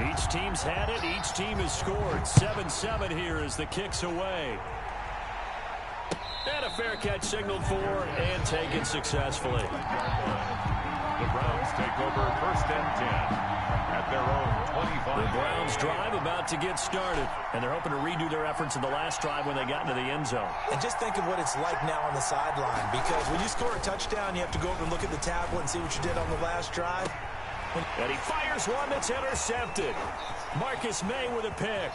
Each team's had it. Each team has scored. 7-7 here as the kick's away. And a fair catch signaled for and taken successfully. The Browns take over 1st and 10 at their own 25. The Browns drive about to get started, and they're hoping to redo their efforts in the last drive when they got into the end zone. And just think of what it's like now on the sideline, because when you score a touchdown, you have to go over and look at the tablet and see what you did on the last drive. And he fires one that's intercepted. Marcus May with a pick.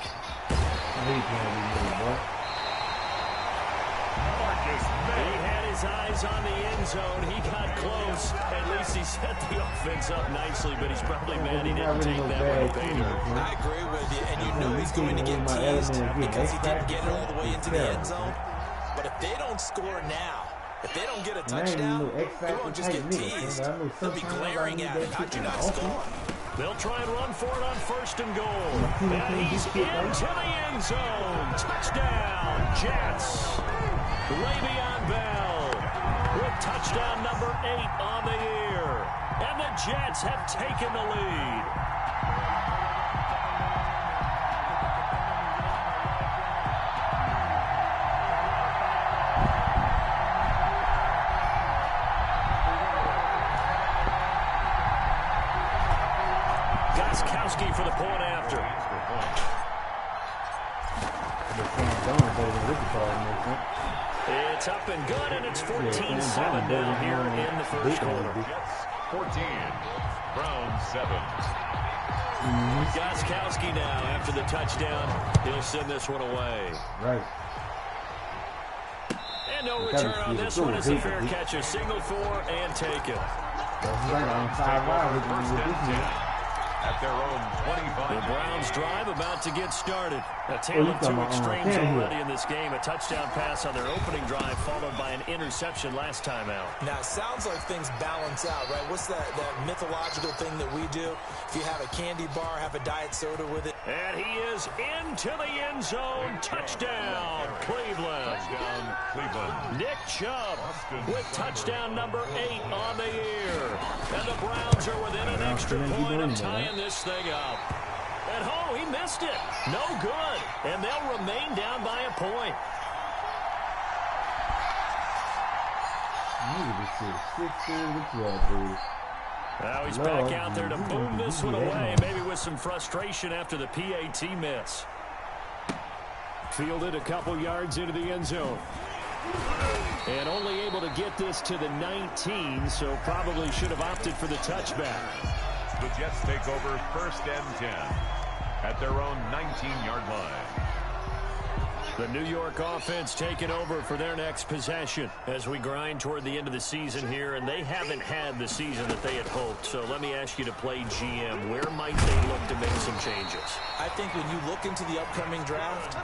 He had his eyes on the end zone. He got close. At least he set the offense up nicely, but he's probably mad he didn't take that one. I agree with you, and you know he's going to get teased because he didn't get it all the way into the end zone. But if they don't score now, if they don't get a touchdown, they won't just get teased. They'll be glaring at it. How'd you not score? They'll try and run for it on 1st and goal. And he's into the end zone. Touchdown, Jets. Le'Veon Bell with touchdown number 8 on the year. And the Jets have taken the lead. For the point after. It's up and good, and it's 14-7 now here in the first quarter. 14, Browns 7. Gostkowski now after the touchdown. He'll send this one away. Right. And no return on this one. It's a fair catch, a signal for and taken. At their own 25. The Browns drive about to get started. A tale of two extremes already in this game. A touchdown pass on their opening drive followed by an interception last time out. Now, it sounds like things balance out, right? What's that mythological thing that we do? If you have a candy bar, have a diet soda with it. And he is into the end zone. Touchdown, Cleveland. Touchdown, Cleveland. Nick Chubb with touchdown number 8 on the year. And the Browns are within an extra point of tying this thing up. And oh, he missed it. No good. And they'll remain down by a point. Now he's back out there to boom this one away, maybe with some frustration after the PAT miss. Fielded a couple yards into the end zone. And only able to get this to the 19, so probably should have opted for the touchback. The Jets take over 1st and 10 at their own 19-yard line. The New York offense taking over for their next possession as we grind toward the end of the season here, and they haven't had the season that they had hoped. So let me ask you to play GM. Where might they look to make some changes? I think when you look into the upcoming draft,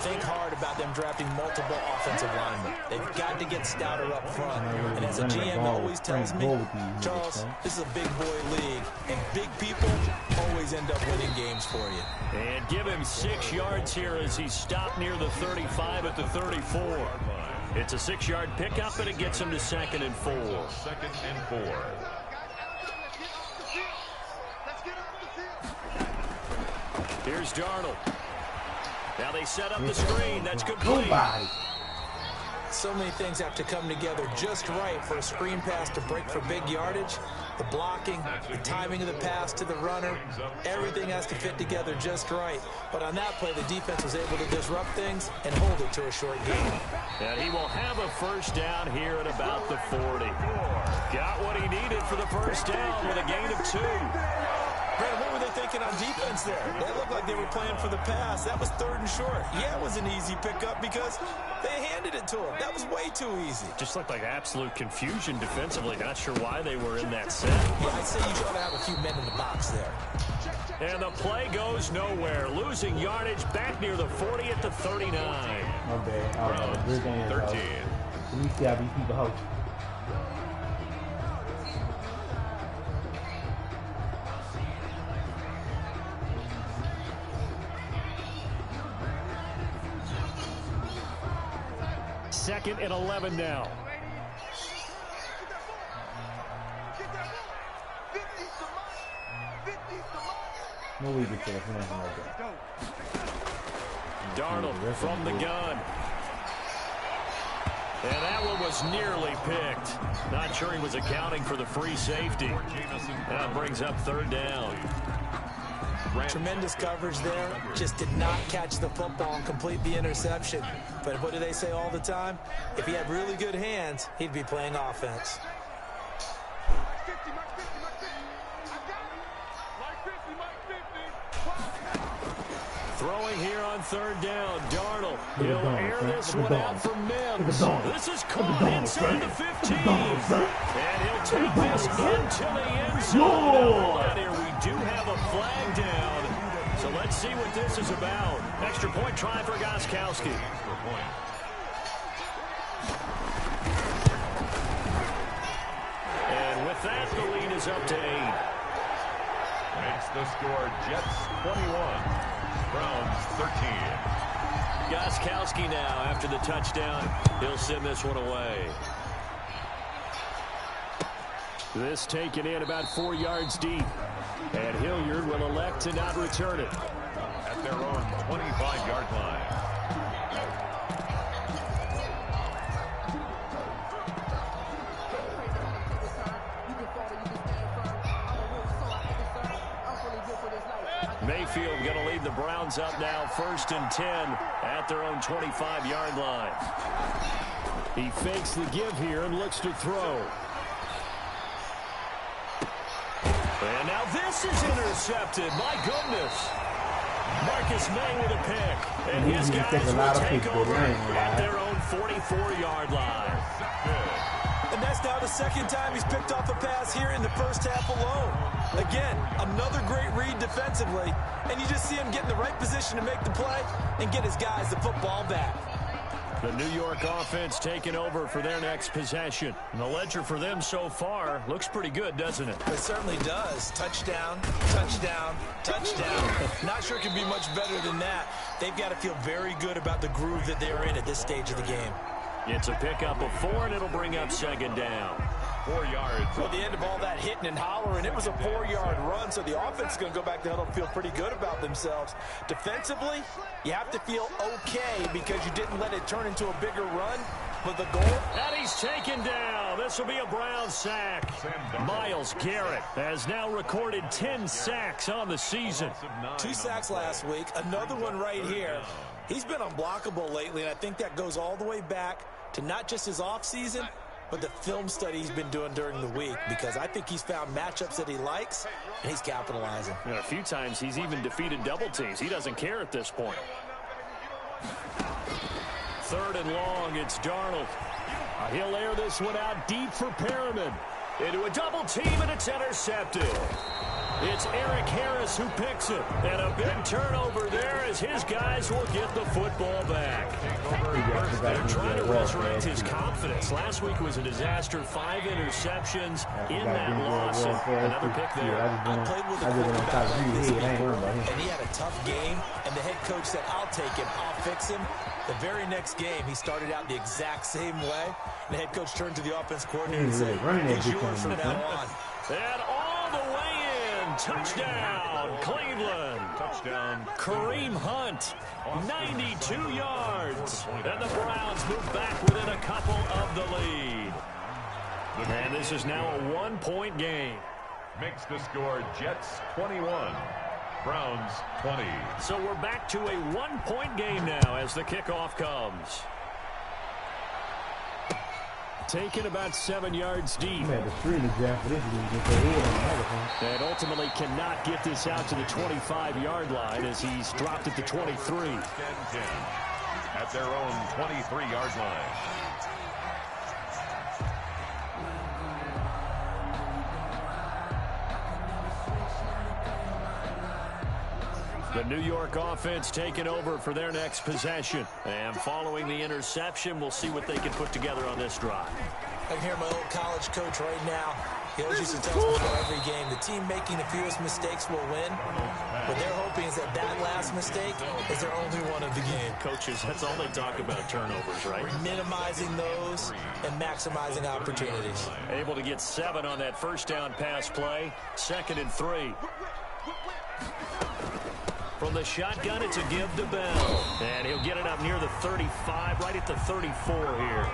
think hard about them drafting multiple offensive linemen. They've got to get stouter up front. And as a GM always tells me, Charles, this is a big boy league, and big people always end up winning games for you. And give him 6 yards here as he stopped near the 35 at the 34. It's a 6-yard pickup, and it gets him to 2nd and 4. 2nd and 4. Here's Darnold. Now they set up the screen. That's complete. So many things have to come together just right for a screen pass to break for big yardage. The blocking, the timing of the pass to the runner, everything has to fit together just right. But on that play, the defense was able to disrupt things and hold it to a short game. And he will have a first down here at about the 40. Got what he needed for the first down with a gain of 2. Brandon, what were they thinking on defense there? They looked like they were playing for the pass. That was 3rd and short. Yeah, it was an easy pickup because they handed it to him. That was way too easy. Just looked like absolute confusion defensively. Not sure why they were in that set. Yeah, I'd say you ought to have a few men in the box there. And the play goes nowhere. Losing yardage back near the 40 at the 39. My bad. 13. Let me see how these people host. Second and 11 now. No way to tell him like that. Darnold from the gun. And that one was nearly picked. Not sure he was accounting for the free safety. That brings up third down. Tremendous coverage there. Just did not catch the football and complete the interception. But what do they say all the time? If he had really good hands, he'd be playing offense. Throwing here on third down. Darnold. He'll air this one out for Mims. This is caught inside the 15. And he'll take this into the end zone. Hold here. We do have a flag down. So let's see what this is about. Extra point try for Gostkowski. And with that, the lead is up to 8. Makes the score Jets 21. Browns 13. Gostkowski now after the touchdown. He'll send this one away. This taken in about 4 yards deep. And Hilliard will elect to not return it. At their own 25-yard line. Mayfield going to lead the Browns up now, 1st and 10 at their own 25-yard line. He fakes the give here and looks to throw. And now this is intercepted. My goodness. Marcus May with a pick. And his guys will take over at their own 44-yard line. And that's now the second time he's picked off a pass here in the first half alone. Again, another great read defensively, and you just see him get in the right position to make the play and get his guys the football back. The New York offense taking over for their next possession. And the ledger for them so far looks pretty good, doesn't it? It certainly does. Touchdown, touchdown, touchdown. Not sure it can be much better than that. They've got to feel very good about the groove that they're in at this stage of the game. It's a pickup of 4, and it'll bring up 2nd down. 4 yards. Well, the end of all that hitting and hollering, it was a 4-yard run, so the offense is going to go back to huddle and feel pretty good about themselves. Defensively, you have to feel okay because you didn't let it turn into a bigger run. But the goal... And he's taken down. This will be a Brown sack. Myles Garrett has now recorded 10 sacks on the season. 2 sacks last week, another one right here. He's been unblockable lately, and I think that goes all the way back to not just his offseason, but the film study he's been doing during the week, because I think he's found matchups that he likes, and he's capitalizing. A few times he's even defeated double teams. He doesn't care at this point. 3rd and long, it's Darnold. He'll air this one out deep for Perriman. Into a double team, and it's intercepted. It's Eric Harris who picks it. And a big turnover there as his guys will get the football back. They're trying to resurrect his confidence. Last week was a disaster. 5 interceptions in that loss. Another pick there. I played with a quarterback like this before, and he had a tough game. And the head coach said, I'll take him. I'll fix him. The very next game, he started out the exact same way. And the head coach turned to the offense coordinator and said, he's yours from now on. And all the way in. Touchdown, Cleveland. Touchdown. Kareem Hunt, 92 yards. And the Browns move back within a couple of the lead. And this is now a 1-point game. Makes the score Jets 21. Browns 20. So we're back to a 1-point game now as the kickoff comes. Taken about 7 yards deep. And ultimately cannot get this out to the 25-yard line as he's dropped at the 23. 10-10 at their own 23-yard line. The New York offense taking over for their next possession. And following the interception, we'll see what they can put together on this drive. I can hear my old college coach right now. He always used to tell us before every game, the team making the fewest mistakes will win. What they're hoping is that that last mistake is their only one of the game. Coaches, that's all they talk about, turnovers, right? Minimizing those and maximizing opportunities. Able to get 7 on that first down pass play. 2nd and 3. From the shotgun, it's a give to Bell. And he'll get it up near the 35, right at the 34 here.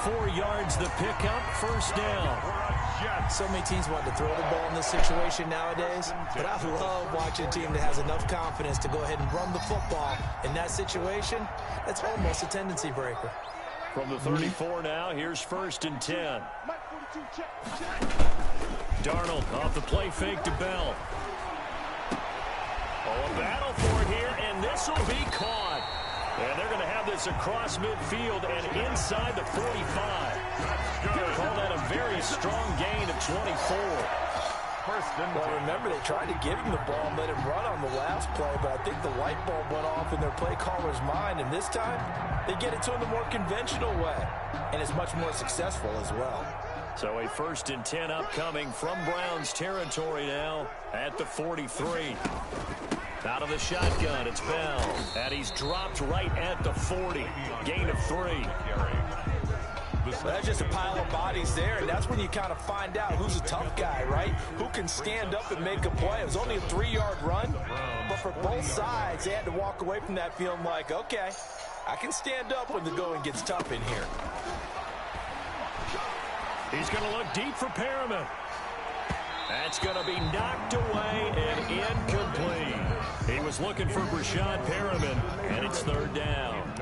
4 yards the pickup, first down. So many teams want to throw the ball in this situation nowadays, but I love watching a team that has enough confidence to go ahead and run the football. In that situation, that's almost a tendency breaker. From the 34 now, here's 1st and 10. Darnold off the play fake to Bell. Oh, a battle for it here, and this will be caught. And they're going to have this across midfield and inside the 45. Call that a very strong gain of 24. Well, remember, they tried to give him the ball and let him run on the last play, but I think the light bulb went off in their play caller's mind, and this time they get it to him the more conventional way, and it's much more successful as well. So a 1st and 10 upcoming from Browns territory now at the 43. Out of the shotgun, it's Bell. And he's dropped right at the 40. Gain of 3. Well, that's just a pile of bodies there, and that's when you kind of find out who's a tough guy, right? Who can stand up and make a play. It was only a 3-yard run, but for both sides, they had to walk away from that feeling like, okay, I can stand up when the going gets tough in here. He's going to look deep for Perriman. That's going to be knocked away and incomplete. He was looking for Brashad Perriman, and it's 3rd down.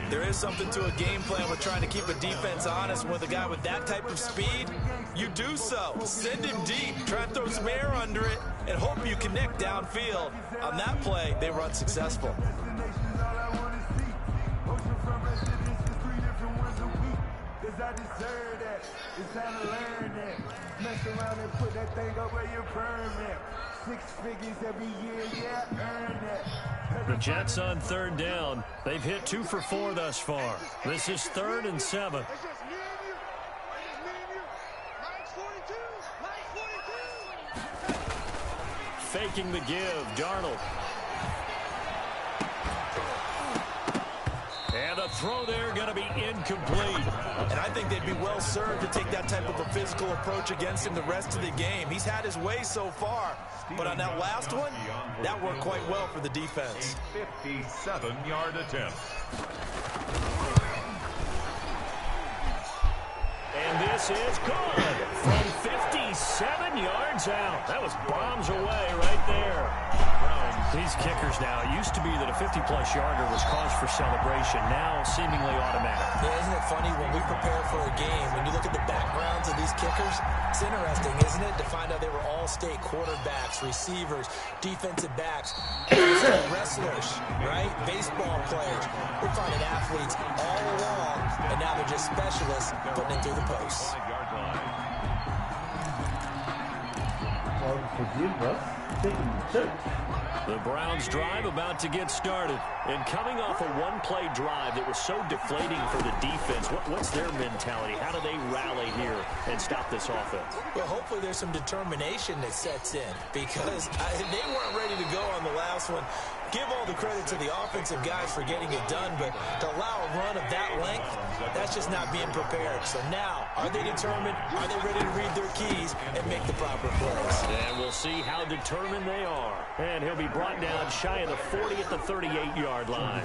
There is something to a game plan with trying to keep a defense honest. With a guy with that type of speed, you do so. Send him deep, try and throw some air under it, and hope you connect downfield. On that play, they were unsuccessful. I deserve that. It's time to learn that. Mess around and put that thing up where you burn it. 6 figures every year, yeah, earn that. The Jets on 3rd down. They've hit 2 for 4 thus far. This is 3rd and 7. Faking the give, Darnold. And the throw there going to be incomplete. And I think they'd be well served to take that type of a physical approach against him the rest of the game. He's had his way so far, but on that last one, that worked quite well for the defense. 57-yard attempt. And this is good from 57 yards out. That was bombs away right there. These kickers now, it used to be that a 50-plus yarder was cause for celebration, now seemingly automatic. Yeah, isn't it funny when we prepare for a game, when you look at the backgrounds of these kickers, it's interesting, isn't it, to find out they were all-state quarterbacks, receivers, defensive backs, wrestlers, right, baseball players. We're finding athletes all along, and now they're just specialists putting it through the posts. The Browns drive about to get started. And coming off a one-play drive that was so deflating for the defense, what's their mentality? How do they rally here and stop this offense? Well, hopefully there's some determination that sets in because they weren't ready to go on the last one. Give all the credit to the offensive guys for getting it done, but to allow a run of that length, that's just not being prepared. So now, are they determined? Are they ready to read their keys and make the proper plays? And we'll see how determined they are. And he'll be brought down shy of the 40 at the 38-yard line.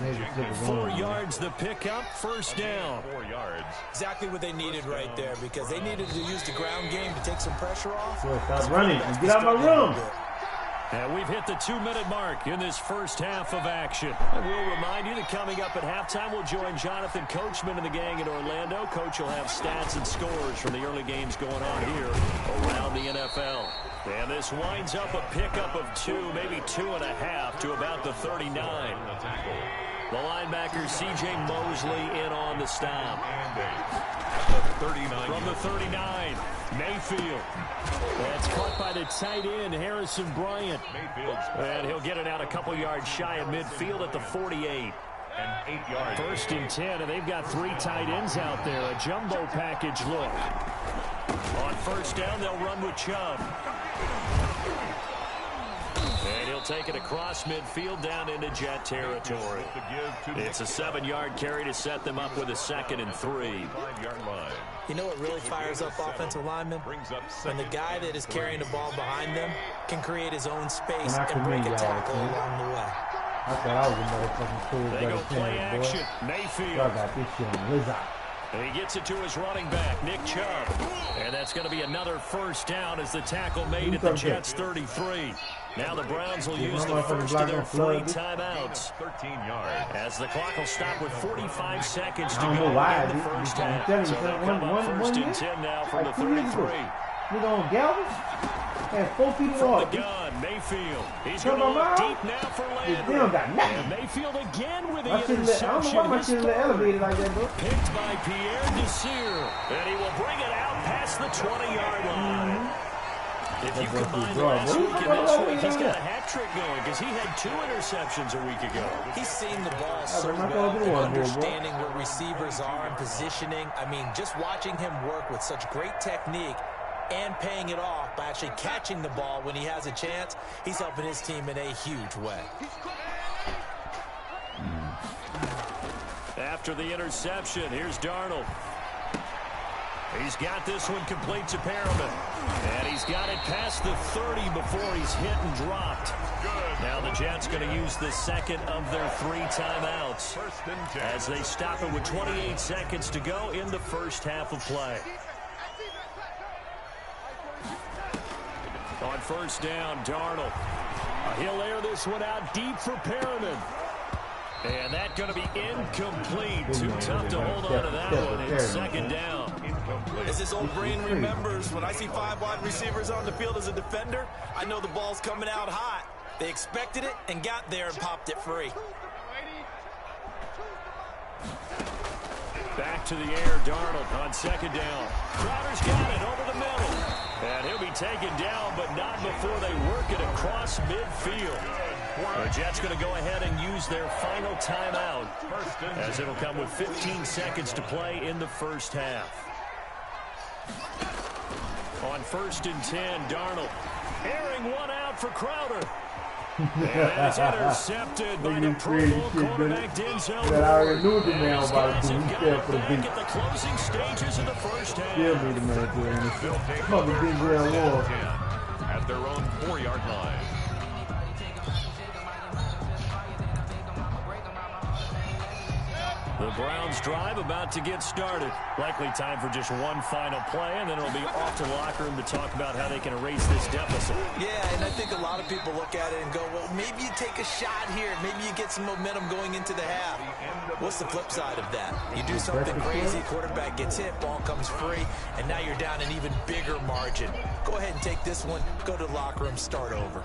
4 yards the pickup, first down. 4 yards. Exactly what they needed right there because they needed to use the ground game to take some pressure off. Stop running. Get out of my room. And we've hit the 2-minute mark in this first half of action. And we'll remind you that coming up at halftime, we'll join Jonathan Coachman and the gang in Orlando. Coach will have stats and scores from the early games going on here around the NFL. And this winds up a pickup of 2, maybe 2.5 to about the 39. The linebacker, C.J. Mosley, in on the stop. From the 39, Mayfield. That's caught by the tight end, Harrison Bryant. And he'll get it out a couple yards shy of midfield at the 48. And 8 yards. First and 10, and they've got 3 tight ends out there. A jumbo package look. On first down, they'll run with Chubb. And he'll take it across midfield down into Jet territory. It's a 7-yard carry to set them up with a 2nd and 3. 5-yard line. You know what really fires up offensive linemen? When the guy that is carrying the ball behind them can create his own space and break a tackle along the way. I thought I was a motherfucking cool They go better play player, boy. action. Mayfield. I got this shit on Lizard. And he gets it to his running back, Nick Chubb. And that's going to be another first down as the tackle made at the Jets' 33. Now the Browns will use the first of their 3 timeouts. 13 yards. As the clock will stop with 45 seconds to I don't go know why. in the first half. I'm So telling you, they'll come up one first year? and 10 now from Like the 2 years 33. ago. Nigga on Galvin had 4 feet of From water. the gun, Mayfield. He's Come going to on, look man. deep now for They Landry. don't got nothing. And Mayfield again with the I don't know interception. why my His shit is third. elevated like that, bro. Picked by Pierre Desir. And he will bring it out past the 20-yard line. If you combine last week and this week, he's got a hat trick going because he had 2 interceptions a week ago. He's seen the ball so I'm not well gonna do and one, boy. understanding where receivers are and positioning. I mean, just watching him work with such great technique and paying it off by actually catching the ball when he has a chance, he's helping his team in a huge way. After the interception, here's Darnold. He's got this one complete to Perriman. And he's got it past the 30 before he's hit and dropped. Now the Jets going to use the second of their 3 timeouts First and 10. as they stop it with 28 seconds to go in the first half of play. On first down, Darnold. He'll air this one out deep for Perriman. And that's going to be incomplete. Too tough to hold on to that one. It's second down. As his old brain remembers, when I see 5 wide receivers on the field as a defender, I know the ball's coming out hot. They expected it and got there and popped it free. Back to the air, Darnold on second down. Crowder's got it over the middle. And he'll be taken down, but not before they work it across midfield. The Jets going to go ahead and use their final timeout as it'll come with 15 seconds to play in the first half. On first and 10, Darnold airing one out for Crowder. And that is intercepted by the Pro Bowl quarterback Denzel. That I already knew the man was about to do. He Got fell it for the back beat. at the closing stages of the first half. Still be the man to They'll it. take Fucking over Denzel first and Ward. 10 at their own 4-yard line. The Browns drive about to get started. Likely time for just one final play, and then it'll be off to the locker room to talk about how they can erase this deficit. Yeah, and I think a lot of people look at it and go, well, maybe you take a shot here. Maybe you get some momentum going into the half. What's the flip side of that? You do something crazy, quarterback gets hit, ball comes free, and now you're down an even bigger margin. Go ahead and take this one, go to the locker room, start over.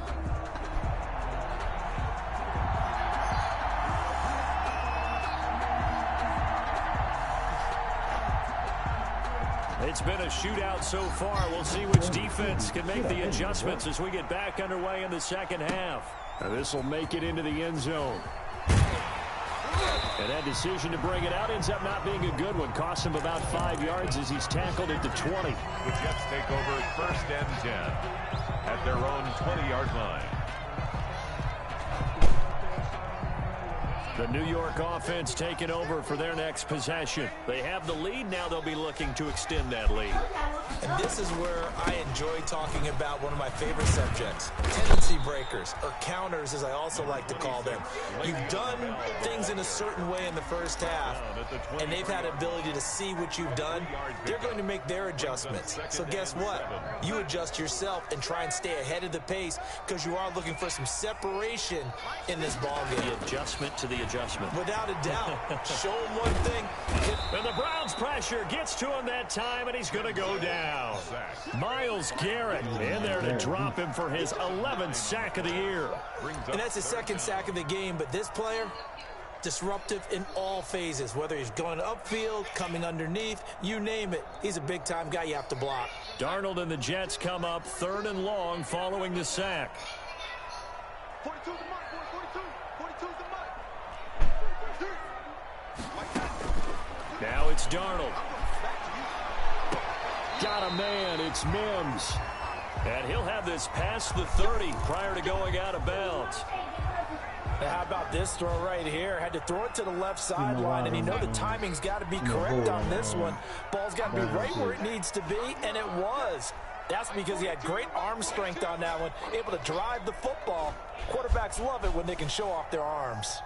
It's been a shootout so far. We'll see which defense can make the adjustments as we get back underway in the second half. This will make it into the end zone. And that decision to bring it out ends up not being a good one. Cost him about 5 yards as he's tackled at the 20. The Jets take over first and 10 at their own 20-yard line. The New York offense taking over for their next possession. They have the lead. Now they'll be looking to extend that lead. And this is where I enjoy talking about one of my favorite subjects, tendency breakers, or counters as I also like to call them. You've done things in a certain way in the first half, and they've had ability to see what you've done. They're going to make their adjustments. So guess what? You adjust yourself and try and stay ahead of the pace because you are looking for some separation in this ball game. The adjustment to the adjustment. Without a doubt. Show him one thing. And the Browns pressure gets to him that time, and he's going to go down. Myles Garrett in there to drop him for his 11th sack of the year. And that's his second sack of the game, but this player, disruptive in all phases, whether he's going upfield, coming underneath, you name it. He's a big-time guy you have to block. Darnold and the Jets come up 3rd and long following the sack. 42's the mark, boy. 42's the mark. Now it's Darnold. Got a man, it's Mims. And he'll have this past the 30 prior to going out of bounds. How about this throw right here? Had to throw it to the left sideline, and you know the timing's got to be correct on this one. Ball's got to be right where it needs to be, and it was. That's because he had great arm strength on that one, able to drive the football. Quarterbacks love it when they can show off their arms.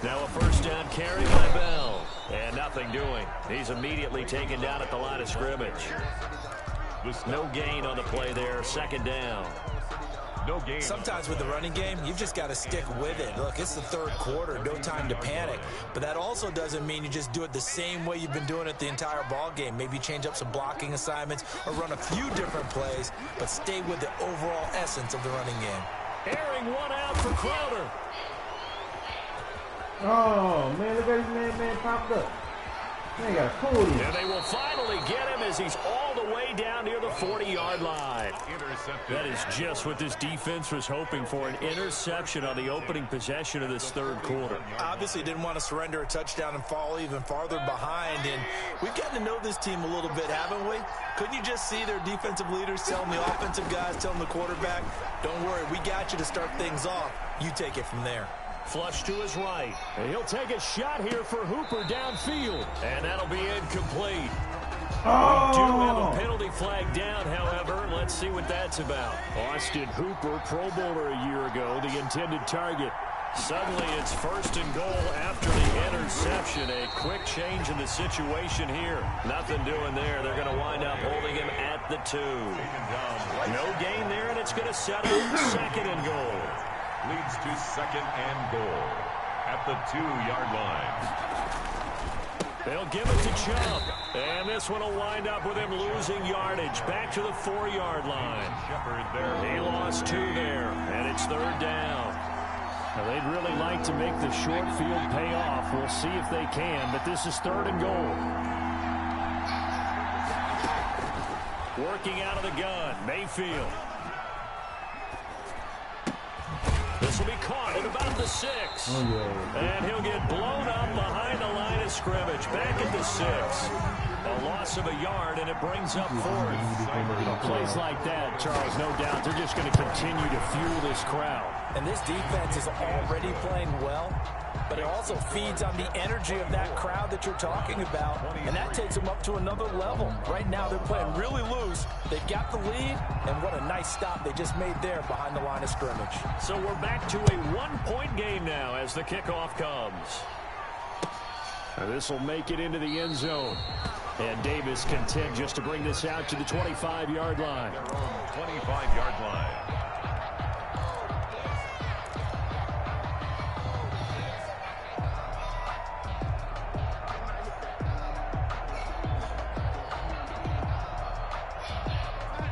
Now a first down carry by Bell. And nothing doing. He's immediately taken down at the line of scrimmage. No gain on the play there. Second down. No gain. Sometimes with the running game, you've just got to stick with it. Look, it's the third quarter, no time to panic. But that also doesn't mean you just do it the same way you've been doing it the entire ball game. Maybe change up some blocking assignments or run a few different plays, but stay with the overall essence of the running game. Airing one out for Crowder. Oh, man, look at this man popped up. Man, got a cool here. And they will finally get him as he's all the way down near the 40-yard line. That is just what this defense was hoping for, an interception on the opening possession of this third quarter. Obviously didn't want to surrender a touchdown and fall even farther behind, and we've gotten to know this team a little bit, haven't we? Couldn't you just see their defensive leaders telling the offensive guys, telling the quarterback, don't worry, we got you to start things off. You take it from there. Flush to his right. And he'll take a shot here for Hooper downfield. And that'll be incomplete. Oh! We do have a penalty flag down, however. Let's see what that's about. Austin Hooper, Pro Bowler a year ago, the intended target. Suddenly it's first and goal after the interception. A quick change in the situation here. Nothing doing there. They're going to wind up holding him at the 2. No gain there, and it's going to settle second and goal. Leads to second and goal at the 2-yard line. They'll give it to Chubb. And this one will wind up with him losing yardage. Back to the 4-yard line. He lost 2 there, and it's third down. Now, they'd really like to make the short field pay off. We'll see if they can, but this is third and goal. Working out of the gun, Mayfield. This will be caught at about the 6. Oh, yeah. And he'll get blown up behind the line of scrimmage. Back at the 6. A loss of a yard, and it brings up 4th. Plays like that, Charles, no doubt, they're just going to continue to fuel this crowd. And this defense is already playing well, but it also feeds on the energy of that crowd that you're talking about, and that takes them up to another level. Right now, they're playing really loose. They've got the lead, and what a nice stop they just made there behind the line of scrimmage. So we're back to a one-point game now as the kickoff comes. This will make it into the end zone. And Davis content just to bring this out to the 25-yard line. 25-yard line.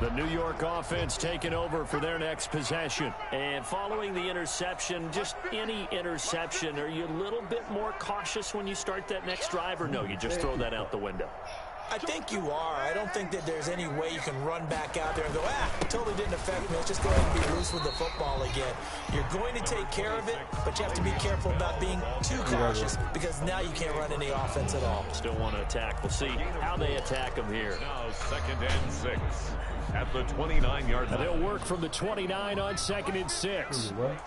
The New York offense taking over for their next possession. And following the interception, just any interception, are you a little bit more cautious when you start that next drive, or no, you just throw that out the window? I think you are. I don't think that there's any way you can run back out there and go, totally didn't affect me. Let's just go ahead and be loose with the football again. You're going to take care of it, but you have to be careful about being too cautious because now you can't run any offense at all. Still want to attack. We'll see how they attack them here. Now second and 6 at the 29-yard line. They'll work from the 29 on second and 6. What?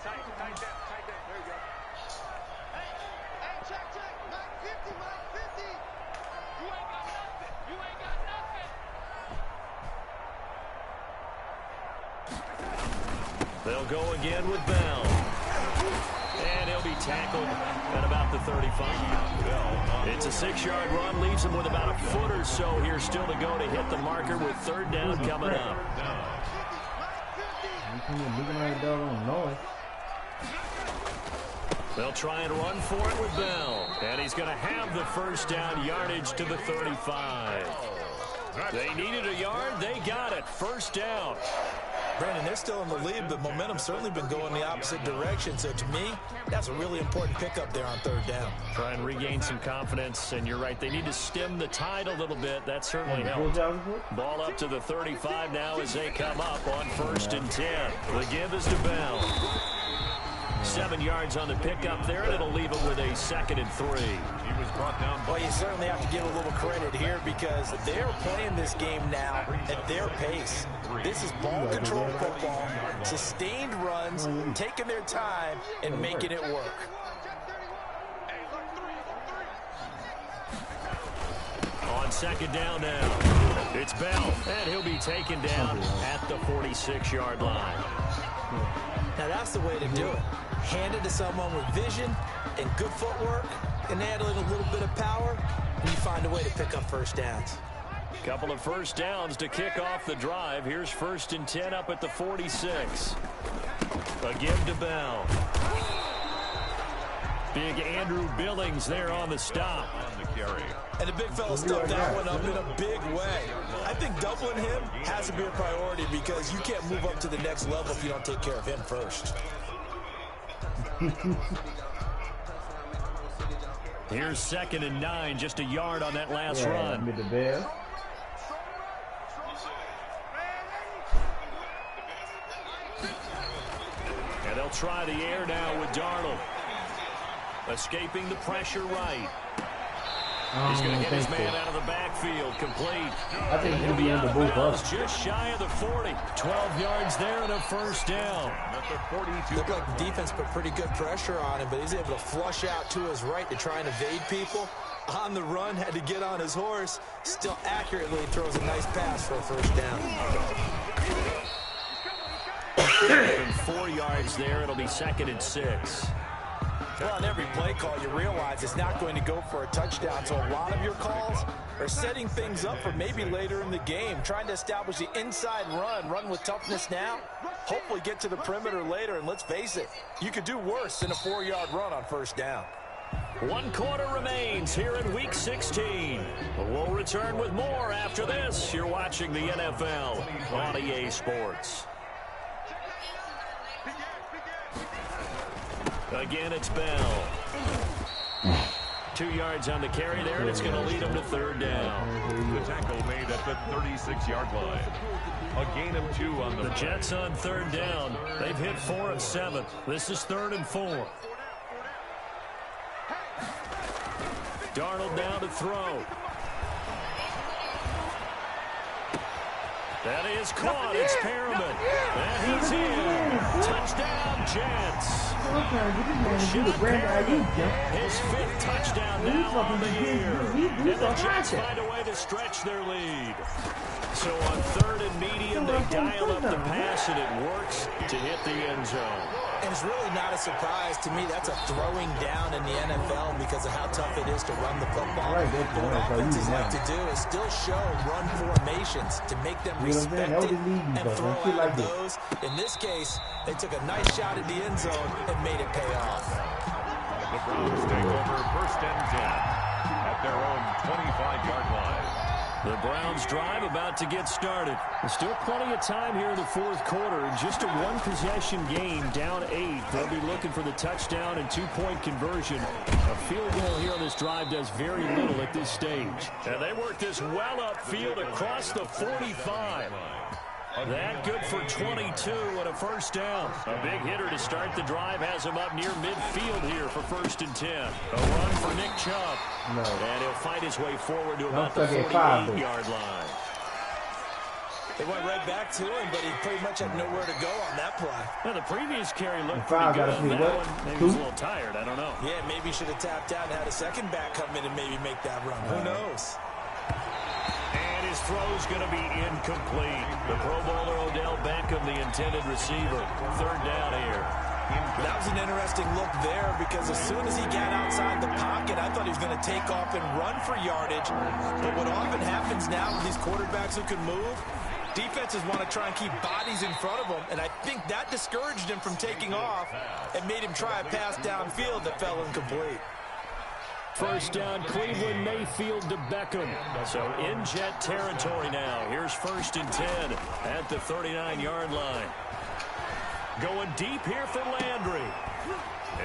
They'll go again with Bell. And he'll be tackled at about the 35. It's a 6-yard run, leaves him with about a foot or so here still to go to hit the marker with third down coming up. They'll try and run for it with Bell. And he's going to have the first down yardage to the 35. They needed a yard. They got it. First down. Brandon, they're still in the lead, but momentum's certainly been going the opposite direction. So to me, that's a really important pickup there on third down. Try and regain some confidence, and you're right. They need to stem the tide a little bit. That certainly helps. Ball up to the 35 now as they come up on first and 10. The give is to Bell. 7 yards on the pickup there, and it'll leave him with a second and 3. He was brought down. Well, you certainly have to give a little credit here because they're playing this game now at their pace. This is ball control football, sustained runs, taking their time, and making it work. on second down now. It's Bell, and he'll be taken down at the 46-yard line. Now that's the way to do it. Hand it to someone with vision and good footwork, and add in a little bit of power, and you find a way to pick up first downs. Couple of first downs to kick off the drive. Here's 1st and 10 up at the 46. A give to Bell. Big Andrew Billings there on the stop. On the carry. And the big fella stuffed that one up in a big way. I think doubling him has to be a priority because you can't move up to the next level if you don't take care of him first. Here's 2nd and 9, just a yard on that last run. With the Bears. And they'll try the air now with Darnold. Escaping the pressure right. He's going to get his man out of the backfield, complete. I think he'll be under both us. Just shy of the 40. 12 yards there and a first down. Looked like the defense put pretty good pressure on him, but he's able to flush out to his right to try and evade people. On the run, had to get on his horse. Still accurately throws a nice pass for a first down. 4 yards there. It'll be 2nd and 6. Well, on every play call, you realize it's not going to go for a touchdown. So a lot of your calls are setting things up for maybe later in the game, trying to establish the inside run with toughness now, hopefully get to the perimeter later. And let's face it, you could do worse than a 4-yard run on first down. 1 quarter remains here in Week 16. We'll return with more after this. You're watching the NFL on EA Sports. Again, it's Bell. 2 yards on the carry there, and it's going to lead him to 3rd down. The tackle made at the 36-yard line. A gain of 2 on the play. Jets on 3rd down. They've hit 4 of 7. This is 3rd and 4. Darnold down to throw. That is caught. It's Perriman. And he's in. Touchdown, Jets. His 5th touchdown now on the year. And the Jets find a way to stretch their lead. So on 3rd and medium, they dial up the pass, and it works to hit the end zone. And it's really not a surprise to me. That's a throwing down in the NFL because of how tough it is to run the football. What offenses like to do is still show run formations to make them respect it and throw out those. In this case, they took a nice shot at the end zone and made it pay off. The Browns take over 1st and 10 at their own 25-yard line. The Browns drive about to get started. There's still plenty of time here in the 4th quarter. Just a 1-possession game, down 8. They'll be looking for the touchdown and 2-point conversion. A field goal here on this drive does very little at this stage. And they work this well upfield across the 45. That good for 22 and a first down. A big hitter to start the drive has him up near midfield here for 1st and 10. A run for Nick Chubb. No. And he'll fight his way forward to about the 48-yard line. They went right back to him, but he pretty much had nowhere to go on that play. Well, the previous carry looked pretty good. That one, maybe he was a little tired. I don't know. Yeah, maybe he should have tapped out and had a second back come in and maybe make that run. Who knows? And his throw's going to be incomplete. The Pro Bowler Odell Beckham, the intended receiver. 3rd down here. That was an interesting look there because as soon as he got outside the pocket, I thought he was going to take off and run for yardage. But what often happens now with these quarterbacks who can move, defenses want to try and keep bodies in front of them, and I think that discouraged him from taking off and made him try a pass downfield that fell incomplete. First down, Cleveland, Mayfield to Beckham. So in Jet territory now. Here's 1st and 10 at the 39-yard line. Going deep here for Landry.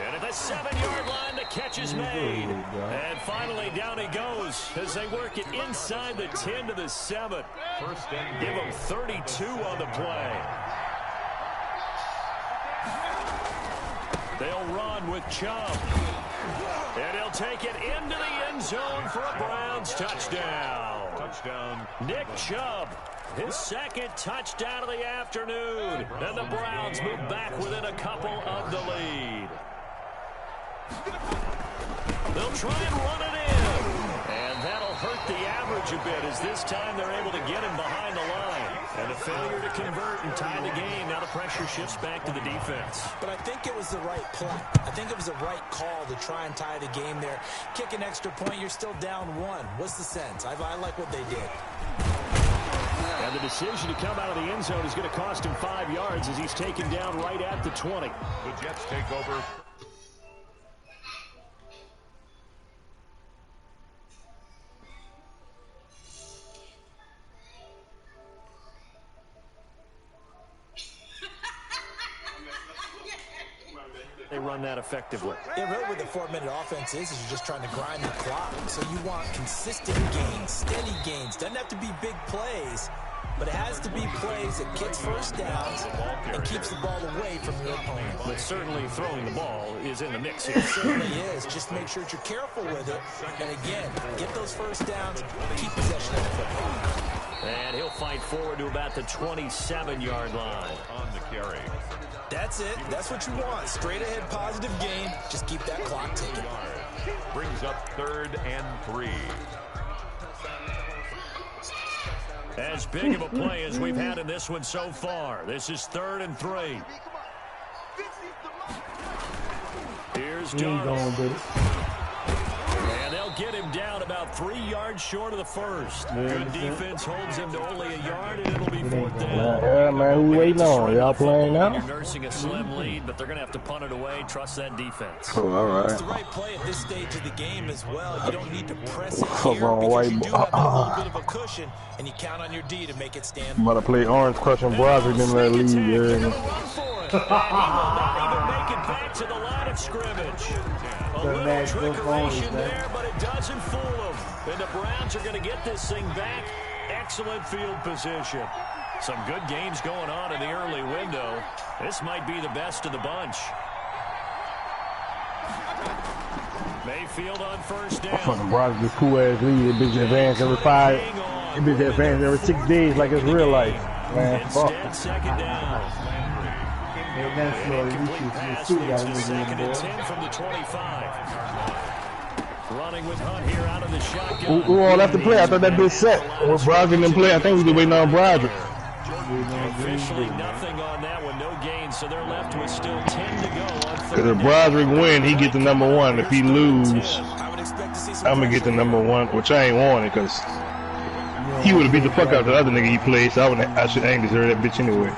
And at the 7-yard line, the catch is made. And finally, down he goes as they work it inside the 10 to the 7. Give him 32 on the play. They'll run with Chubb. And he'll take it into the end zone for a Browns touchdown. Nick Chubb, his 2nd touchdown of the afternoon. And the Browns move back within a couple of the lead. They'll try and run it in. And that'll hurt the average a bit as this time they're able to get him behind the line. And a failure to convert and tie the game. Now the pressure shifts back to the defense. But I think it was the right play. I think it was the right call to try and tie the game there. Kick an extra point, you're still down 1. What's the sense? I like what they did. And the decision to come out of the end zone is going to cost him 5 yards as he's taken down right at the 20. The Jets take over. They run that effectively. Yeah, really what the 4-minute offense is you're just trying to grind the clock. So you want consistent gains, steady gains. Doesn't have to be big plays, but it has to be plays that gets first downs and keeps the ball away from your opponent. But certainly throwing the ball is in the mix here. It certainly is. Just make sure that you're careful with it. And again, get those first downs, keep possession of the football. And he'll fight forward to about the 27-yard line. On the carry. That's it. That's what you want. Straight ahead positive gain. Just keep that clock ticking. Brings up 3rd and 3. As big of a play as we've had in this one so far. This is 3rd and 3. Here's Donald. And they'll get him down about 3 yards short of the first. Good defense holds him to only a yard, and it'll be 4th down. Yeah, man, who waiting on? Y'all playing now? You're nursing a slim lead, but they're going to have to punt it away. Trust that defense. Oh, all right. It's the right play at this stage of the game as well. You don't need to press it here because you do have a little bit of a cushion, and you count on your D to make it stand. I'm about to play Orange Crushing Broderick in that league. And he will not even make it back to the line of scrimmage. A little trickeration there, but it doesn't fool them. And the Browns are going to get this thing back. Excellent field position. Some good games going on in the early window. This might be the best of the bunch. Mayfield on first down. Fucking Broderick, this cool-ass league. That bitch advance every 5. That bitch advance every 6 days like it's real life. Man, fuck. Instead, second down. Incomplete pass leads to 2nd and 10 from the 25. Running with Hunt here out of the shotgun. Who all left to play? I thought that bitch set. Or Broderick didn't play. I think we were waiting on Broderick. Officially nothing on that one. No gain, so they're left with still 10 to go on 3rd Because if Broderick win, he get the number 1. If he lose, I'm going to get the number 1, which I ain't want it because he would have beat the fuck out of the other nigga he played, so I should ain't deserve that bitch anyway.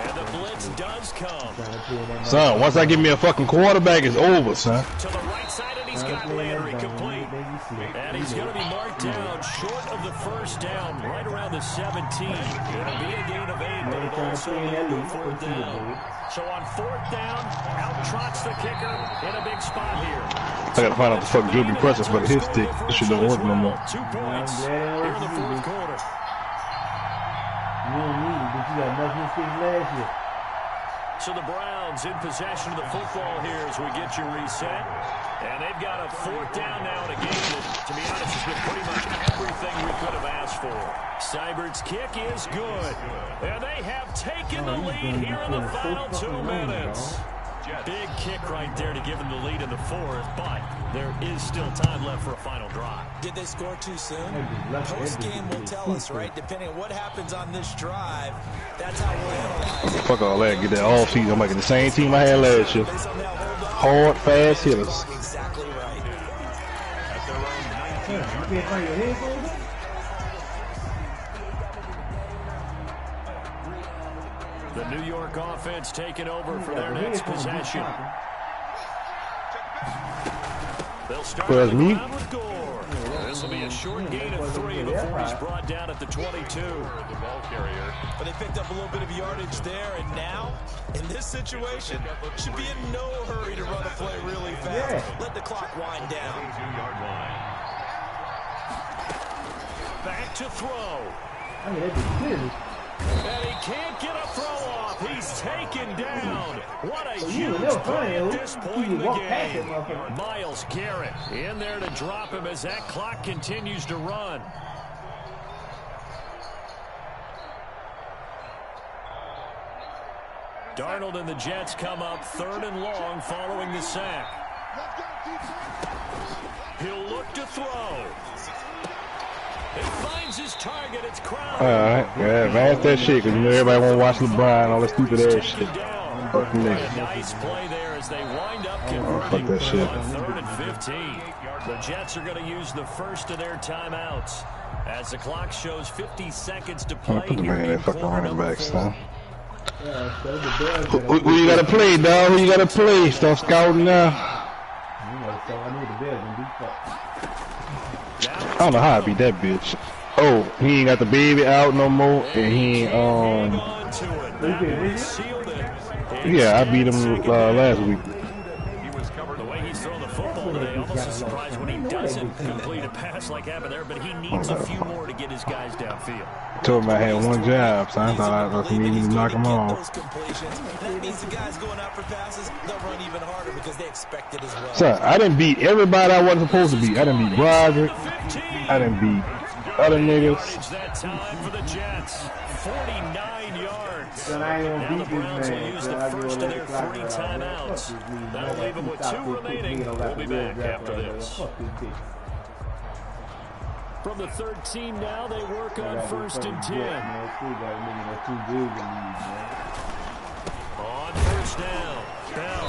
And the blitz does come. Son, once I get me a fucking quarterback, it's over, son. To the right side, and he's got Landry complete. And he's going to be marked down short of the first down, right around the 17. It'll be a gain of 8, but it'll also be a 4th down. So on 4th down, out trots the kicker in a big spot here. I gotta find out the fuck Drew be pressing for the hit stick. This shit don't work no more. 2 points here in the 4th quarter. You don't need it, but you got nothing to last year. So the Browns in possession of the football here as we get you reset. And they've got a 4th down now in a game that, to be honest, has been pretty much everything we could have asked for. Seibert's kick is good. And they have taken the lead here in the final 2 minutes. Big kick right there to give them the lead in the 4th, but there is still time left for a final drive. Did they score too soon? Post-game will tell us, right? Depending on what happens on this drive, that's how we'll analyze it. Fuck all that. Get that all season. I'm making the same team I had last year. Hard, fast hitters. Exactly right. You can't find your headphones? The New York offense taking over for their next possession. They'll start Well, me? with Gore. This will be a short gain of 3 before he's brought down at the 22. The ball carrier. But they picked up a little bit of yardage there, and now, in this situation, should be in no hurry to run a play really fast. Let the clock wind down. 2-yard line. Back to throw. I mean, that'd be clear. And he can't get a throw off. He's taken down. What a huge they'll play find at him. this point in the Walk past game. him, motherfucker. Myles Garrett in there to drop him as that clock continues to run. Darnold and the Jets come up 3rd and long following the sack. He'll look to throw. misses his target. It's Crowder. Alright, yeah, advance that shit, because you know everybody want to watch LeBron, all that stupid ass shit. Fuck the nigga. Nice play there as they wind up Oh, converting fuck that shit. on 3rd and 15. The Jets are going to use the first of their timeouts as the clock shows 50 seconds to play. Put the man in that fucking running back, son. Who Who you gotta play, dog? Who you gotta play? Start scouting now. I don't know how I beat that bitch. Oh, he ain't got the baby out no more, and he ain't, yeah, I beat him last week. The way he's throwing the football today, almost a surprise when he doesn't complete a pass like happened there, but he needs a few more to get his guys downfield. Told him I had one job, so I thought I was needing to knock him off. That means the guys going out for passes, they'll run even harder because they expect it as well. Son, I didn't beat everybody I wasn't supposed to beat. I didn't beat Broderick. I didn't beat other niggas. That time for the Jets, 49 yards. Son, I ain't Now gonna the beat this Browns will man. use Son, the I first give of a their little 3 clock out, man. timeouts. Fuck this league, That'll man. leave them with 2 remaining. We'll be back after this. Fuck this bitch. From the 13 now, they work on 1st and 10. On 1st down, Bell,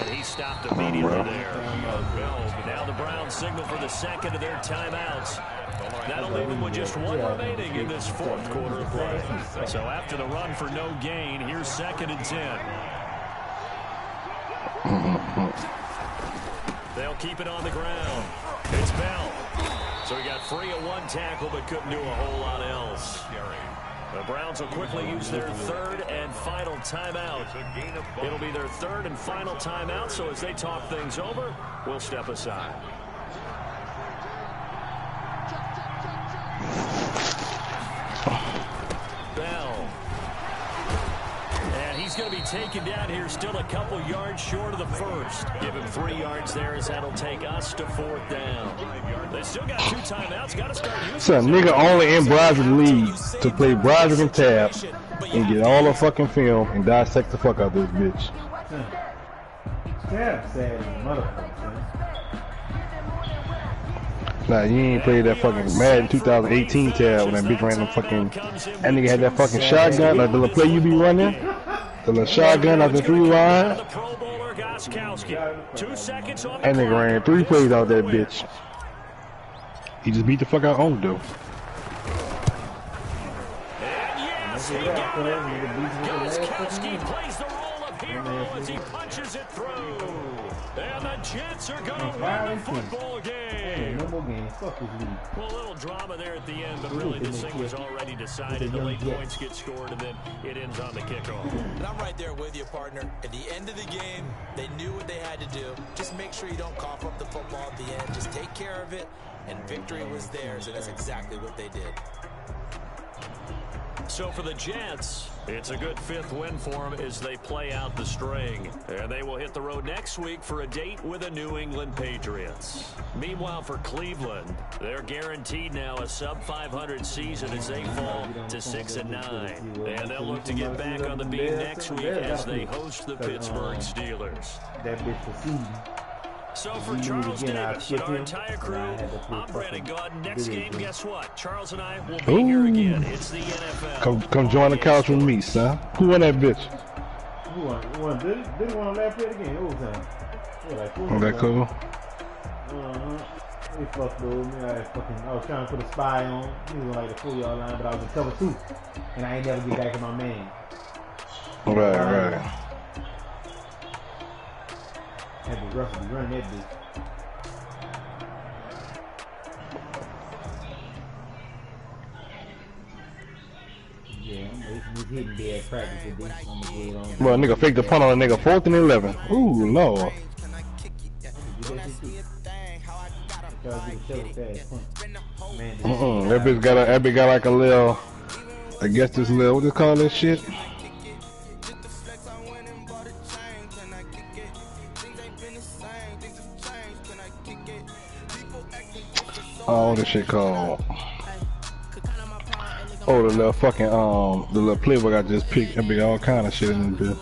and he stopped immediately there. Bell, now the Browns signal for the second of their timeouts. That'll leave them with just 1 remaining in this 4th quarter of play. So after the run for no gain, here's 2nd and 10. They'll keep it on the ground. It's Bell. So he got free of 1 tackle, but couldn't do a whole lot else. The Browns will quickly use their 3rd and final timeout. It'll be their 3rd and final timeout, so as they talk things over, we'll step aside. Bell. And he's going to be taken down here, still a couple yards short of the first. Give him 3 yards there as that'll take us to 4th down. They still got 2 timeouts. Got to start using. Son, nigga only in Broderick league to play Broderick and Tab and get all the fucking film and dissect the fuck out this bitch. Yeah, sad motherfucker. Nah, you ain't played that fucking Madden 2018 Tab when that bitch ran the fucking. That nigga had that fucking shotgun, like the little play you be running. The little shotgun out the 3 line. The Pro Bowler Goskowski. 2 seconds on the That nigga ran 3 plays out that bitch. He just beat the fuck out on though. And yes, he got it. Goskowski plays the role of hero as he punches it through. And the Jets are going to win the football game. No more games. Fuck this league. Well, a little drama there at the end, but really this thing was already decided. The late points get scored, and then it ends on the kickoff. And I'm right there with you, partner. At the end of the game, they knew what they had to do. Just make sure you don't cough up the football at the end. Just take care of it, and victory was theirs, and that's exactly what they did. So for the Jets, it's a good 5th win for them as they play out the string. And they will hit the road next week for a date with the New England Patriots. Meanwhile, for Cleveland, they're guaranteed now a sub-500 season as they fall to 6-9. And they'll look to get back on the beat next week as they host the Pittsburgh Steelers. That bitch for season. So for Charles Davis and our entire crew, I'm Brandon Gaudin. Next game, guess what? Charles and I will be here again. It's the NFL. Come join the couch with me, son. Who won that bitch? Who won? Didn't want to last play the game. Overtime. Oh, that cool? They fucked with me. I was trying to put a spy on. He was like the 4-yard line, but I was in cover 2. And I ain't never get back to my man. Right. Had to roughly run that bitch. Yeah, I'm hitting dead practice with this. I'm gonna go on. Well, nigga faked the punt on a nigga 4th and 11. Ooh, Lord. That bitch got like a little. I guess this little. What do you call that shit? Oh, this shit called. Oh, the little fucking the little playbook I just picked. That be all kind of shit in this bitch.